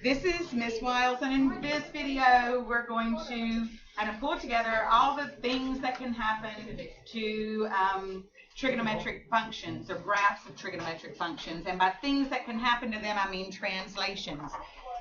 This is Miss Wiles, and in this video, we're going to kind of pull together all the things that can happen to trigonometric functions or graphs of trigonometric functions. And by things that can happen to them, I mean translations.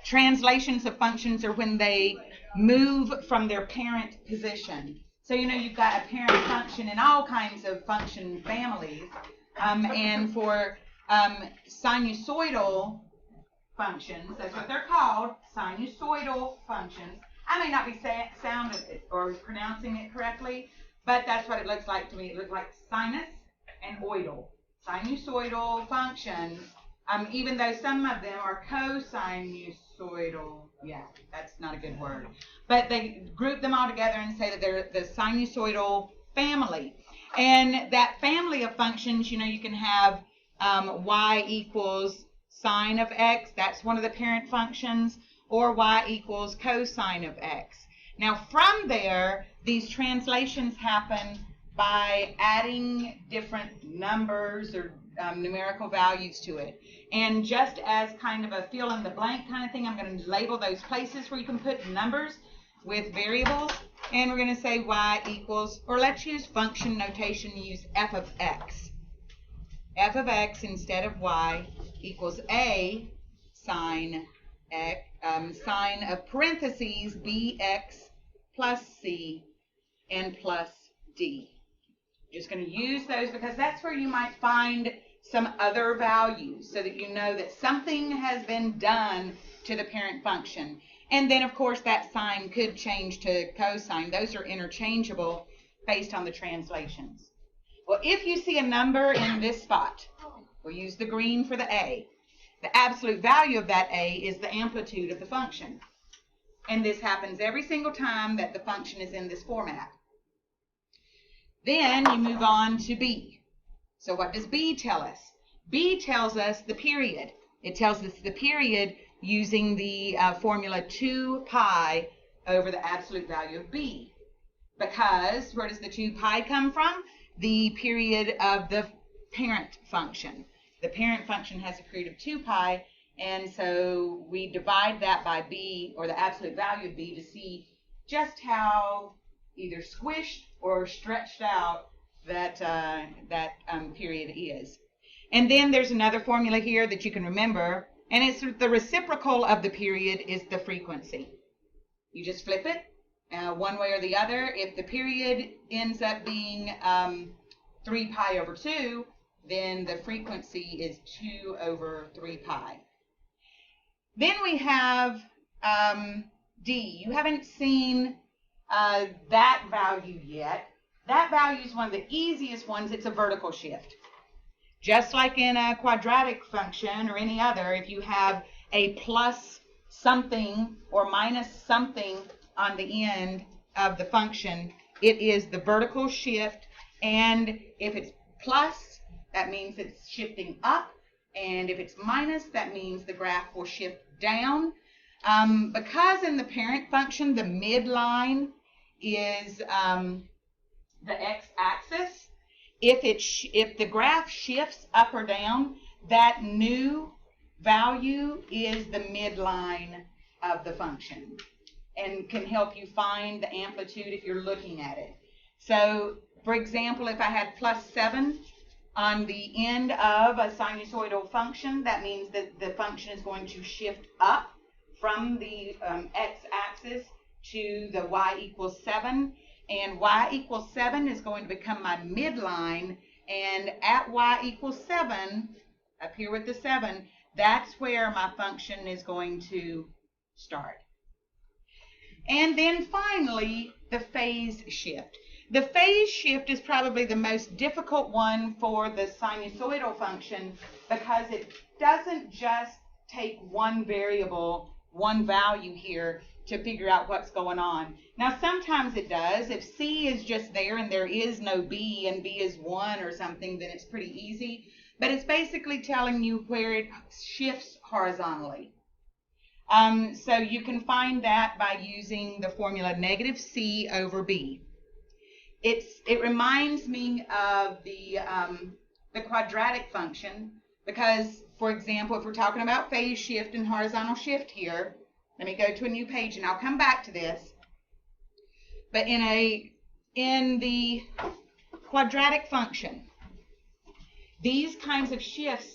Translations of functions are when they move from their parent position. So, you know, you've got a parent function in all kinds of function families. And for sinusoidal functions, that's what they're called, sinusoidal functions. I may not be sounding or pronouncing it correctly, but that's what it looks like to me. It looks like sinus and oidal. Sinusoidal functions, even though some of them are cosinusoidal. Yeah, that's not a good word. But they group them all together and say that they're the sinusoidal family. And that family of functions, you know, you can have y equals sine of x, that's one of the parent functions, or y equals cosine of x. Now from there, these translations happen by adding different numbers or numerical values to it. And just as kind of a fill in the blank kind of thing, I'm going to label those places where you can put numbers with variables, and we're going to say y equals, or let's use function notation, use f of x. F of x instead of y equals a sine x, sine of parentheses bx plus c and plus d. Just going to use those because that's where you might find some other values so that you know that something has been done to the parent function. And then, of course, that sign could change to cosine. Those are interchangeable based on the translations. Well, if you see a number in this spot, we'll use the green for the a. The absolute value of that a is the amplitude of the function. And this happens every single time that the function is in this format. Then you move on to b. So what does b tell us? b tells us the period. It tells us the period using the formula 2 pi over the absolute value of b. Because where does the 2 pi come from? The period of the parent function. The parent function has a period of 2 pi, and so we divide that by b, or the absolute value of b, to see just how either squished or stretched out that period is. And then there's another formula here that you can remember, and it's the reciprocal of the period is the frequency. You just flip it one way or the other. If the period ends up being 3 pi over 2, then the frequency is 2 over 3 pi. Then we have d. You haven't seen that value yet. That value is one of the easiest ones. It's a vertical shift. Just like in a quadratic function or any other, if you have a plus something or minus something on the end of the function, it is the vertical shift. And if it's plus, that means it's shifting up. And if it's minus, that means the graph will shift down. Because in the parent function, the midline is the x-axis. If the graph shifts up or down, that new value is the midline of the function and can help you find the amplitude if you're looking at it. So, for example, if I had plus 7 on the end of a sinusoidal function, that means that the function is going to shift up from the x-axis to the y equals 7. And y equals 7 is going to become my midline. And at y equals 7, up here with the 7, that's where my function is going to start. And then finally, the phase shift. The phase shift is probably the most difficult one for the sinusoidal function because it doesn't just take one variable, one value here to figure out what's going on. Now, sometimes it does. If C is just there and there is no B and B is 1 or something, then it's pretty easy. But it's basically telling you where it shifts horizontally. So you can find that by using the formula negative C over B. It reminds me of the quadratic function Because, for example, if we're talking about phase shift and horizontal shift here, let me go to a new page and I'll come back to this. But in the quadratic function, these kinds of shifts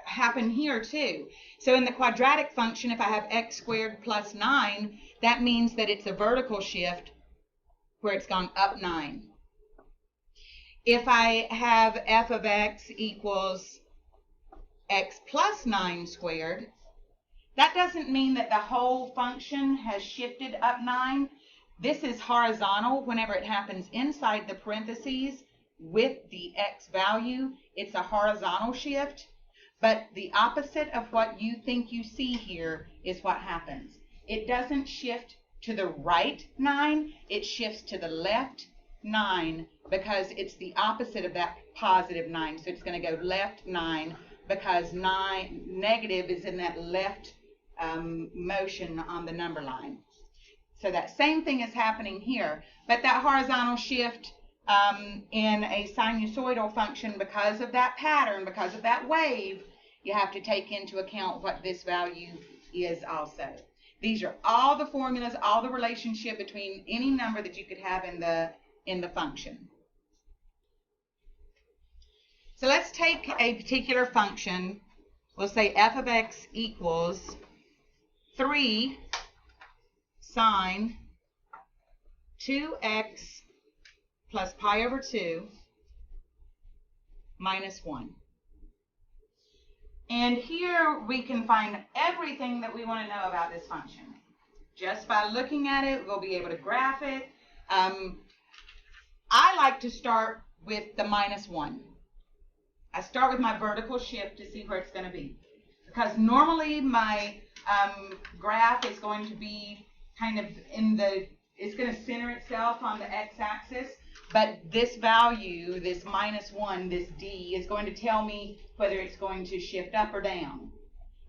happen here too. So in the quadratic function, if I have x squared plus 9, that means that it's a vertical shift where it's gone up 9. If I have f of x equals x plus 9 squared, that doesn't mean that the whole function has shifted up 9. This is horizontal whenever it happens inside the parentheses with the x value. It's a horizontal shift, but the opposite of what you think you see here is what happens. It doesn't shift to the right 9, it shifts to the left 9 because it's the opposite of that positive 9. So it's going to go left 9 because negative is in that left motion on the number line. So that same thing is happening here, but that horizontal shift in a sinusoidal function, because of that pattern, because of that wave, you have to take into account what this value is also. These are all the formulas, all the relationship between any number that you could have in the function. So let's take a particular function. We'll say f of x equals 3 sine 2x plus pi over 2 minus 1. And here we can find everything that we want to know about this function. Just by looking at it, we'll be able to graph it. I like to start with the minus 1. I start with my vertical shift to see where it's going to be. Because normally my graph is going to be kind of it's going to center itself on the x-axis, but this value, this minus 1, this d, is going to tell me whether it's going to shift up or down.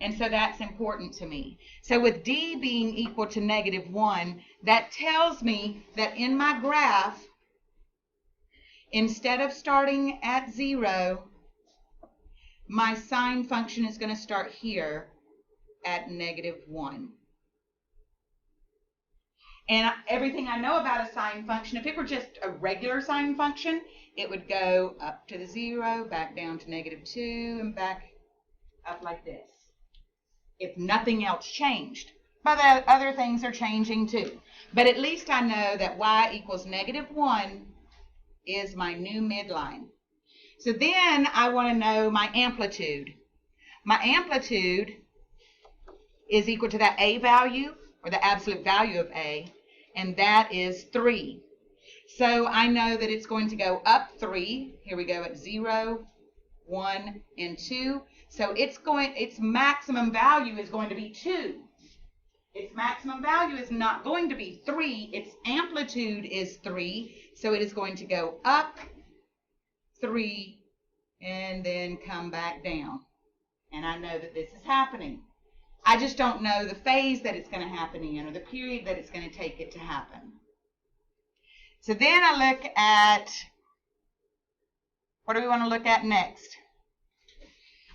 And so that's important to me. So with d being equal to negative 1, that tells me that in my graph, instead of starting at 0, my sine function is going to start here at negative 1. And everything I know about a sine function, if it were just a regular sine function, it would go up to the 0, back down to negative 2, and back up like this, if nothing else changed. But other things are changing too. But at least I know that y equals negative 1 is my new midline. So then I want to know my amplitude. My amplitude is equal to that a value, or the absolute value of a, and that is 3. So I know that it's going to go up 3. Here we go at 0, 1, and 2. So its maximum value is going to be 2. Its maximum value is not going to be 3. Its amplitude is 3. So it is going to go up 3 and then come back down. And I know that this is happening. I just don't know the phase that it's going to happen in, or the period that it's going to take it to happen. So then I look at, what do we want to look at next?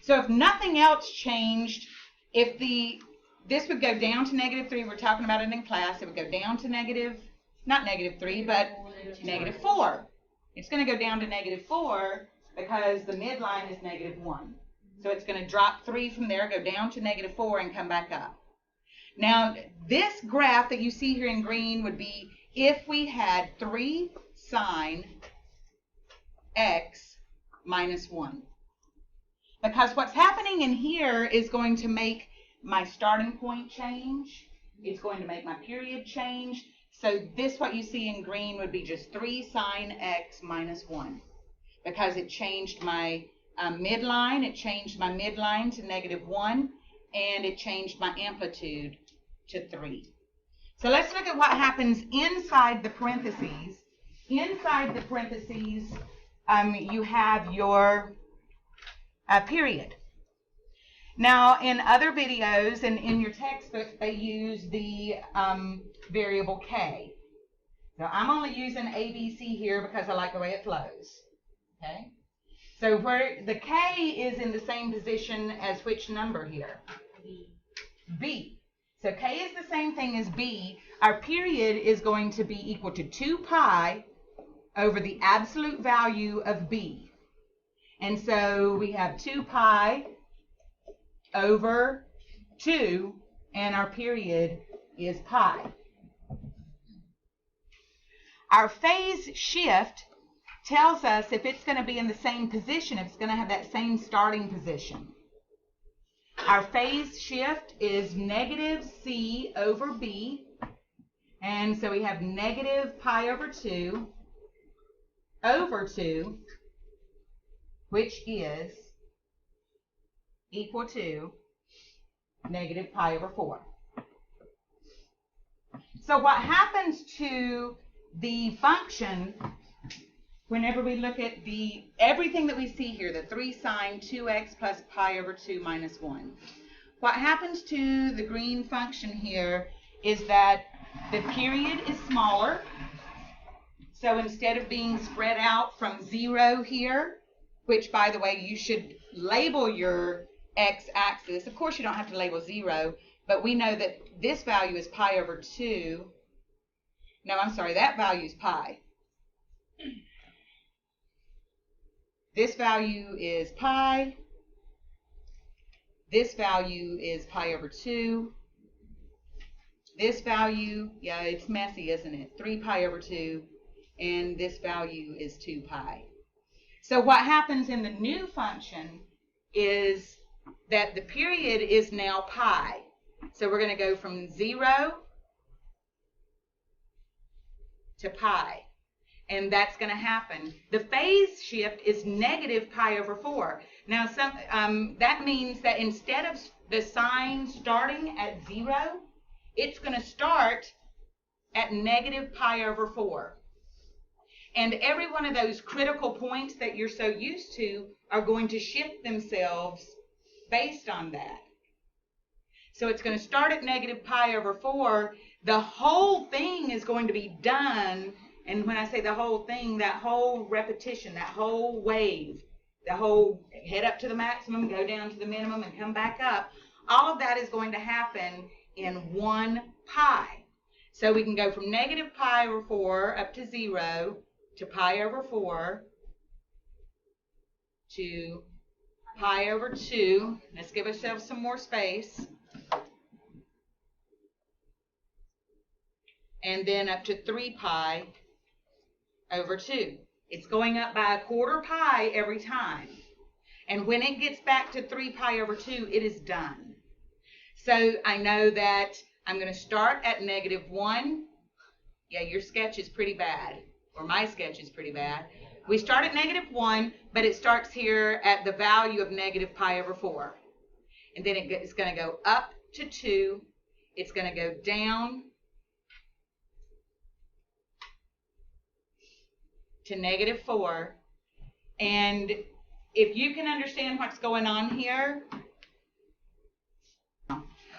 So if nothing else changed, this would go down to negative 3, we're talking about it in class, it would go down to not negative 3, but negative 4. It's going to go down to negative 4 because the midline is negative 1. So it's going to drop 3 from there, go down to negative 4, and come back up. Now, this graph that you see here in green would be if we had 3 sine x minus 1. Because what's happening in here is going to make my starting point change. It's going to make my period change. So this, what you see in green, would be just 3 sine x minus 1. Because it changed my midline, it changed my midline to negative 1, and it changed my amplitude to 3. So let's look at what happens inside the parentheses. Inside the parentheses, you have your period. Now, in other videos and in your textbook, they use the variable k. Now, I'm only using ABC here because I like the way it flows. Okay? So where the K is in the same position as which number here? B. So K is the same thing as B. Our period is going to be equal to 2 pi over the absolute value of B. And so we have 2 pi over 2, and our period is pi. Our phase shift tells us if it's going to be in the same position, if it's going to have that same starting position. Our phase shift is negative C over B, and so we have negative pi over 2 over 2, which is equal to negative pi over 4. So what happens to the function whenever we look at everything that we see here, the 3 sine 2x plus pi over 2 minus 1, what happens to the green function here is that the period is smaller. So instead of being spread out from 0 here, which, by the way, you should label your x-axis. Of course, you don't have to label 0, but we know that this value is pi over 2. No, I'm sorry, that value is pi. This value is pi. This value is pi over 2. This value, yeah, it's messy, isn't it? 3 pi over 2. And this value is 2 pi. So what happens in the new function is that the period is now pi. So we're going to go from 0 to pi. And that's going to happen. The phase shift is negative pi over 4. Now, that means that instead of the sign starting at 0, it's going to start at negative pi over 4. And every one of those critical points that you're so used to are going to shift themselves based on that. So it's going to start at negative pi over 4. The whole thing is going to be done. And when I say the whole thing, that whole repetition, that whole wave, the whole head up to the maximum, go down to the minimum, and come back up, all of that is going to happen in 1 pi. So we can go from negative pi over 4 up to 0 to pi over 4 to pi over 2. Let's give ourselves some more space. And then up to 3 pi over 2. It's going up by 1/4 pi every time. And when it gets back to 3 pi over 2, it is done. So I know that I'm going to start at negative 1. Yeah, your sketch is pretty bad, or my sketch is pretty bad. We start at negative 1, but it starts here at the value of negative pi over 4. And then it's going to go up to 2. It's going to go down to negative 4. And if you can understand what's going on here.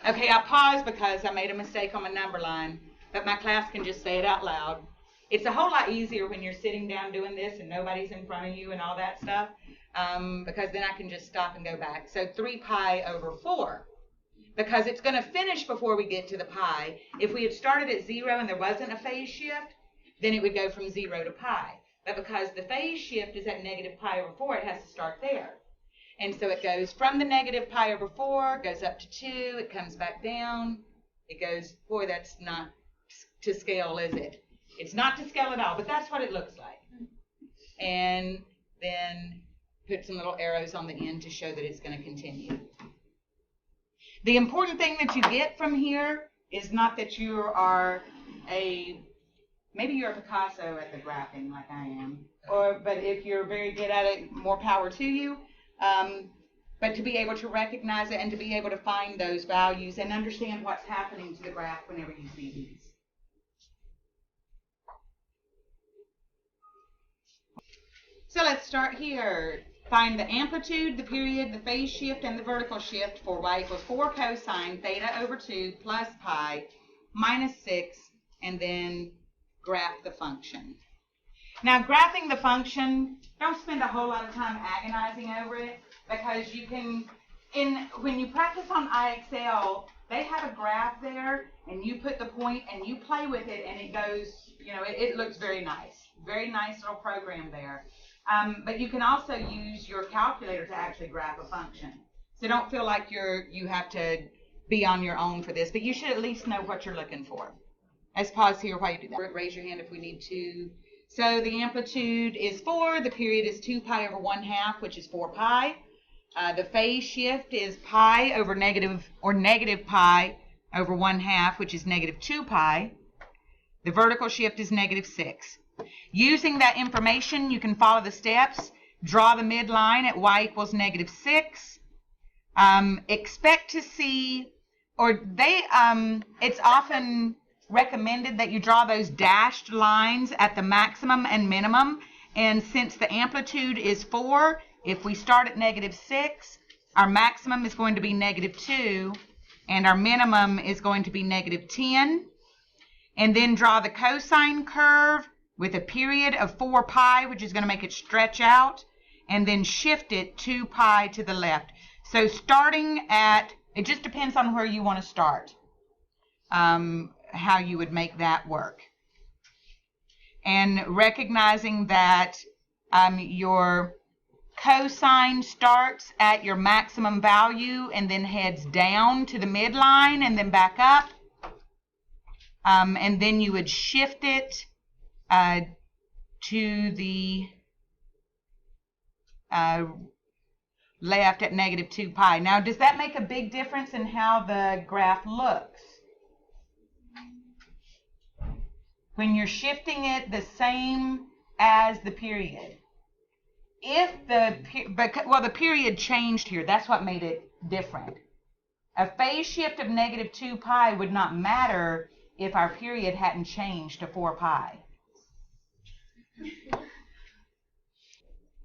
Okay, I paused because I made a mistake on my number line, but my class can just say it out loud. It's a whole lot easier when you're sitting down doing this and nobody's in front of you and all that stuff, because then I can just stop and go back. So 3 pi over 4, because it's going to finish before we get to the pi. If we had started at 0 and there wasn't a phase shift, then it would go from 0 to pi. But because the phase shift is at negative pi over 4, it has to start there. And so it goes from the negative pi over 4, goes up to 2, it comes back down. It goes, boy, that's not to scale, is it? It's not to scale at all, but that's what it looks like. And then put some little arrows on the end to show that it's going to continue. The important thing that you get from here is not that you are maybe you're a Picasso at the graphing like I am, but if you're very good at it, more power to you. But to be able to recognize it and to be able to find those values and understand what's happening to the graph whenever you see these. So let's start here. Find the amplitude, the period, the phase shift, and the vertical shift for y equals 4 cosine theta over 2 plus pi minus 6, and then graph the function. Now, graphing the function, don't spend a whole lot of time agonizing over it, because you can, when you practice on IXL, they have a graph there, and you put the point and you play with it, and it goes, it looks very nice. Very nice little program there. But you can also use your calculator to actually graph a function. So don't feel like you have to be on your own for this, but you should at least know what you're looking for. Let's pause here while you do that. Raise your hand if we need to. So the amplitude is 4, the period is 2 pi over 1/2, which is 4 pi. The phase shift is pi over negative pi over 1/2, which is negative 2 pi. The vertical shift is negative 6. Using that information, you can follow the steps. Draw the midline at y equals negative 6. Expect to see, it's often recommended that you draw those dashed lines at the maximum and minimum. And since the amplitude is 4, if we start at negative 6, our maximum is going to be negative 2, and our minimum is going to be negative 10. And then draw the cosine curve with a period of 4 pi, which is going to make it stretch out, and then shift it 2 pi to the left. So starting at, it just depends on where you want to start, how you would make that work. And recognizing that your cosine starts at your maximum value and then heads down to the midline and then back up. And then you would shift it to the left at negative 2 pi. Now, does that make a big difference in how the graph looks? When you're shifting it the same as the period. If the period changed here, that's what made it different. A phase shift of negative 2 pi would not matter if our period hadn't changed to 4 pi.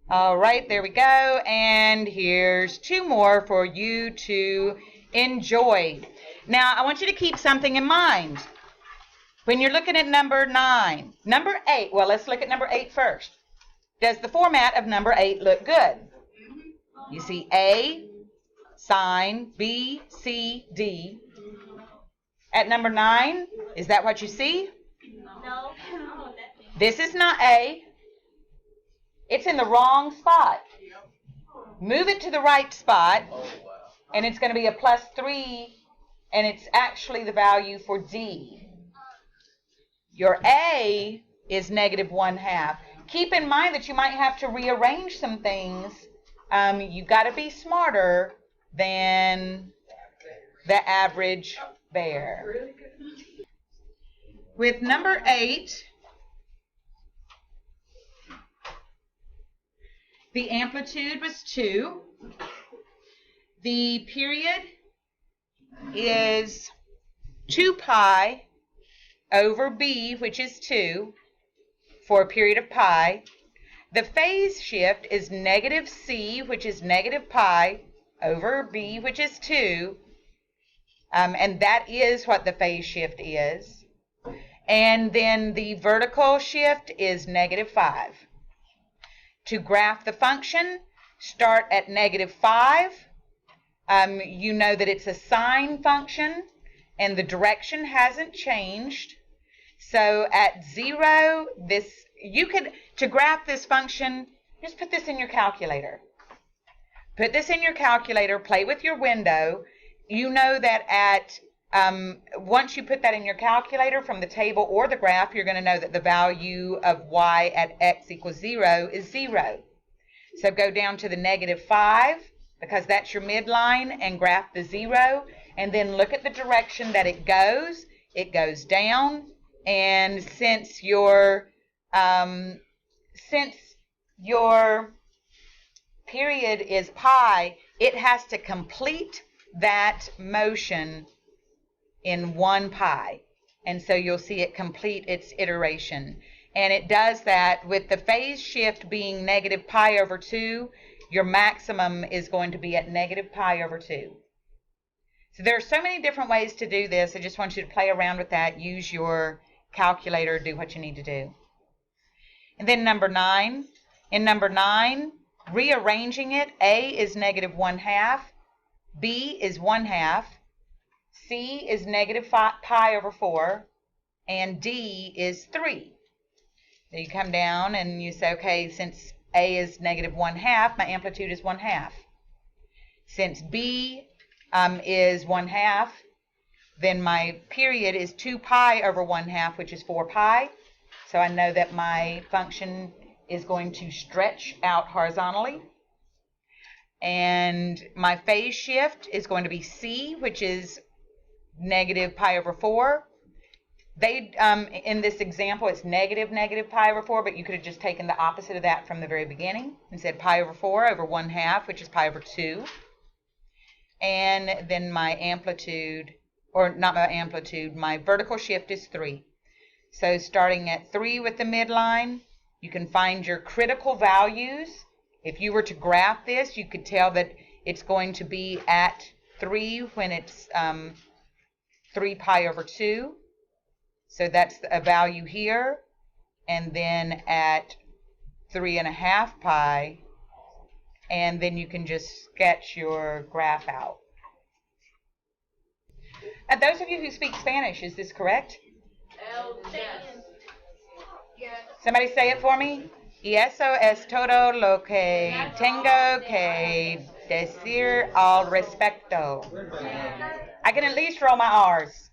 All right, there we go. And here's 2 more for you to enjoy. Now, I want you to keep something in mind. When you're looking at number 9, number 8, well, let's look at number 8 first. Does the format of number 8 look good? You see A, sine, B, C, D. At number 9, is that what you see? No. This is not A. It's in the wrong spot. Move it to the right spot, and it's going to be a plus 3, and it's actually the value for D. Your A is negative 1/2. Keep in mind that you might have to rearrange some things. You've got to be smarter than the average bear. With number 8, the amplitude was 2. The period is 2 pi over B, which is 2, for a period of pi. The phase shift is negative C, which is negative pi, over B, which is 2. And that is what the phase shift is. And then the vertical shift is negative 5. To graph the function, start at negative 5. You know that it's a sine function, and the direction hasn't changed. So at 0, to graph this function, just put this in your calculator. Put this in your calculator, play with your window. You know that once you put that in your calculator from the table or the graph, you're going to know that the value of y at x equals 0 is 0. So go down to the negative 5, because that's your midline, and graph the 0, and then look at the direction that it goes down. And since your period is pi, it has to complete that motion in 1 pi. And so you'll see it complete its iteration. And it does that with the phase shift being negative pi over 2, your maximum is going to be at negative pi over 2. So there are so many different ways to do this. I just want you to play around with that. Use your calculator, do what you need to do. And then number 9. In number 9, rearranging it, A is negative 1/2, B is 1/2, C is negative pi over 4, and D is 3. So you come down and you say, okay, since A is negative 1/2, my amplitude is 1/2. Since B is 1/2, then my period is 2 pi over 1/2, which is 4 pi. So I know that my function is going to stretch out horizontally. And my phase shift is going to be C, which is negative pi over 4. They in this example, it's negative pi over 4, but you could have just taken the opposite of that from the very beginning and said pi over 4 over 1/2, which is pi over 2. And then my amplitude, or not my amplitude, my vertical shift is 3. So starting at 3 with the midline, you can find your critical values. If you were to graph this, you could tell that it's going to be at 3 when it's 3 pi over 2. So that's a value here. And then at 3.5 pi, and then you can just sketch your graph out. Those of you who speak Spanish, is this correct? Somebody say it for me. Y eso es todo lo que tengo que decir al respecto. I can at least roll my R's.